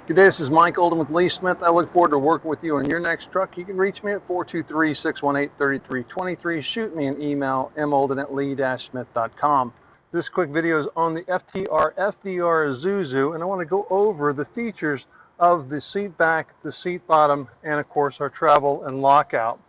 Good day, this is Mike Olden with Lee Smith. I look forward to working with you on your next truck. You can reach me at 423-618-3323. Shoot me an email, molden@lee-smith.com. This quick video is on the FTR FVR Isuzu, and I want to go over the features of the seat back, the seat bottom, and of course our travel and lockout.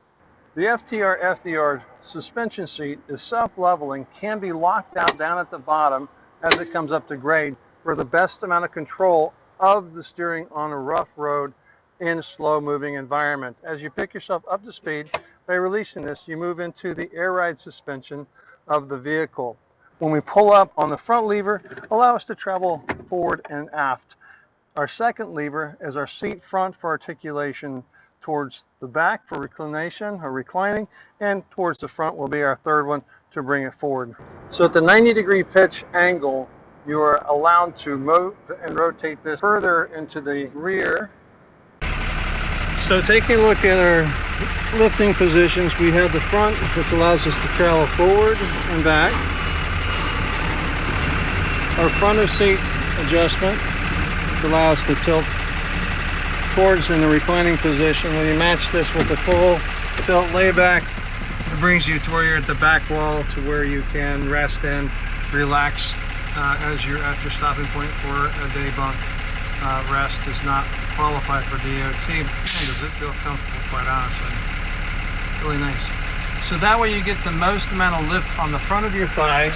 The FTR FVR suspension seat is self-leveling, can be locked out down at the bottom as it comes up to grade for the best amount of control of the steering on a rough road in slow-moving environment. As you pick yourself up to speed, by releasing this, you move into the air ride suspension of the vehicle. When we pull up on the front lever, allow us to travel forward and aft. Our second lever is our seat front for articulation towards the back for reclination or reclining, and towards the front will be our third one to bring it forward. So at the 90-degree pitch angle, you are allowed to move and rotate this further into the rear. So taking a look at our lifting positions, we have the front, which allows us to travel forward and back. Our front of seat adjustment allows us to tilt towards in the reclining position. When you match this with the full tilt layback, it brings you to where you're at the back wall, to where you can rest and relax as you're at your stopping point for a day bunk. Rest does not qualify for DOT. Man, does it feel comfortable, quite honestly. Really nice. So that way you get the most amount of lift on the front of your thighs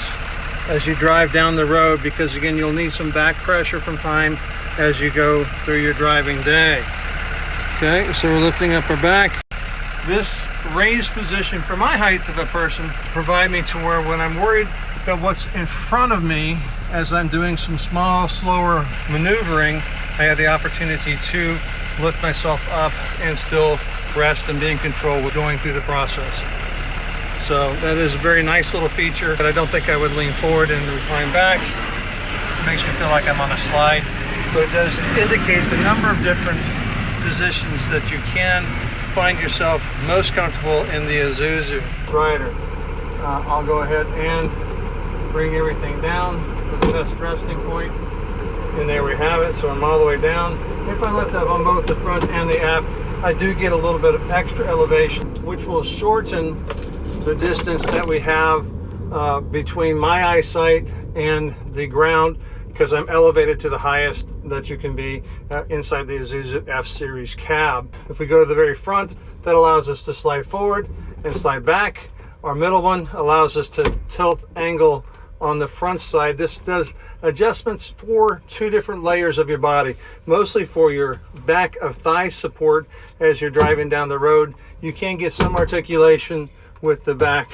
as you drive down the road, because again, you'll need some back pressure from time as you go through your driving day. Okay, so we're lifting up our back. This raised position for my height of a person provide me to where when I'm worried about what's in front of me as I'm doing some small, slower maneuvering, I have the opportunity to lift myself up and still rest and be in control with going through the process. So that is a very nice little feature, but I don't think I would lean forward and recline back. It makes me feel like I'm on a slide, but it does indicate the number of different positions that you can find yourself most comfortable in the Isuzu rider. I'll go ahead and bring everything down to the best resting point, and there we have it. So I'm all the way down. If I lift up on both the front and the aft, I do get a little bit of extra elevation, which will shorten the distance that we have between my eyesight and the ground, because I'm elevated to the highest that you can be inside the Isuzu F-Series cab. If we go to the very front, that allows us to slide forward and slide back. Our middle one allows us to tilt angle on the front side. This does adjustments for two different layers of your body, mostly for your back of thigh support as you're driving down the road. You can get some articulation with the back,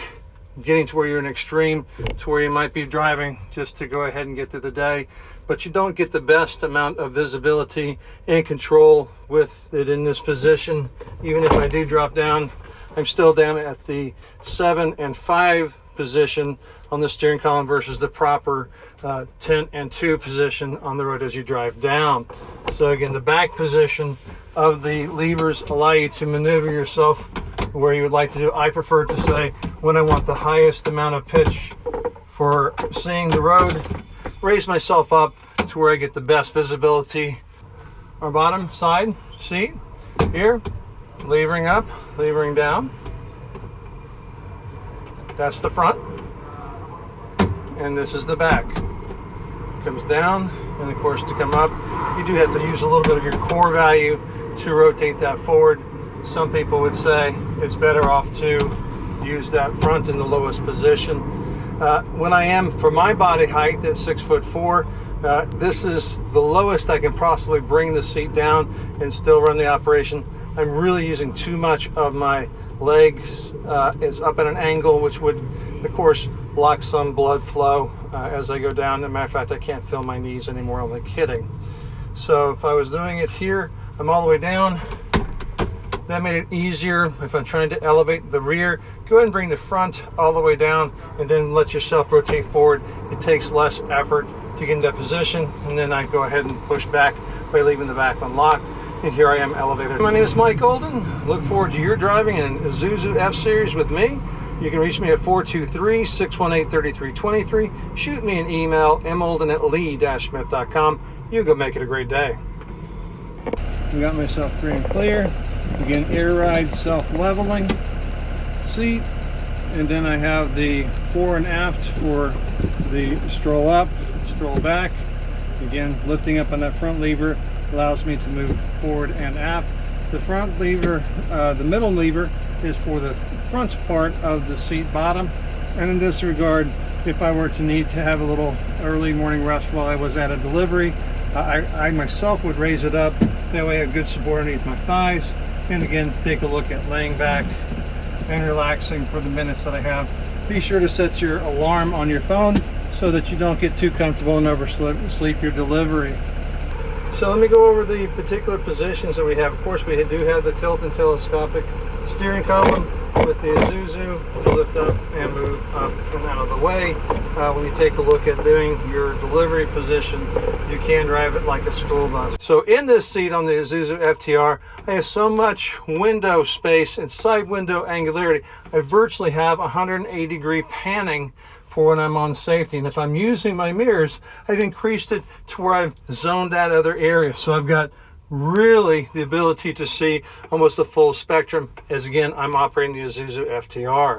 getting to where you're in extreme, to where you might be driving just to go ahead and get through the day, but you don't get the best amount of visibility and control with it in this position. Even if I do drop down, I'm still down at the 7 and 5 position on the steering column versus the proper 10 and 2 position on the road as you drive down. So again, the back position of the levers allow you to maneuver yourself where you would like to do. I prefer to say when I want the highest amount of pitch for seeing the road, raise myself up to where I get the best visibility. Our bottom side seat here, levering up, levering down. That's the front, and this is the back. Comes down, and of course to come up, you do have to use a little bit of your core value to rotate that forward. Some people would say it's better off to use that front in the lowest position. When I am, for my body height at 6'4", this is the lowest I can possibly bring the seat down and still run the operation. I'm really using too much of my legs. It's up at an angle, which would, of course, block some blood flow as I go down. As a matter of fact, I can't feel my knees anymore, only kidding. So if I was doing it here, I'm all the way down. That made it easier if I'm trying to elevate the rear. Go ahead and bring the front all the way down and then let yourself rotate forward. It takes less effort to get in that position, and then I go ahead and push back by leaving the back unlocked. And here I am elevated. My name is Mike Olden. Look forward to your driving an Isuzu F-Series with me. You can reach me at 423-618-3323. Shoot me an email, molden@lee-smith.com. You go make it a great day. I got myself free and clear. Again, air ride self-leveling seat. And then I have the fore and aft for the stroll up, stroll back. Again, lifting up on that front lever allows me to move forward and aft. The front lever, the middle lever is for the front part of the seat bottom. And in this regard, if I were to need to have a little early morning rest while I was at a delivery, I myself would raise it up. That way I have good support underneath my thighs. And again, take a look at laying back and relaxing for the minutes that I have. Be sure to set your alarm on your phone so that you don't get too comfortable and oversleep your delivery. So let me go over the particular positions that we have. Of course, we do have the tilt and telescopic steering column with the Isuzu to lift up and move up and out of the way. When you take a look at doing your delivery position, you can drive it like a school bus. So in this seat on the Isuzu FTR, I have so much window space and side window angularity. I virtually have 180-degree panning for when I'm on safety. And if I'm using my mirrors, I've increased it to where I've zoned out other areas. So I've got really the ability to see almost the full spectrum as, again, I'm operating the Isuzu FTR.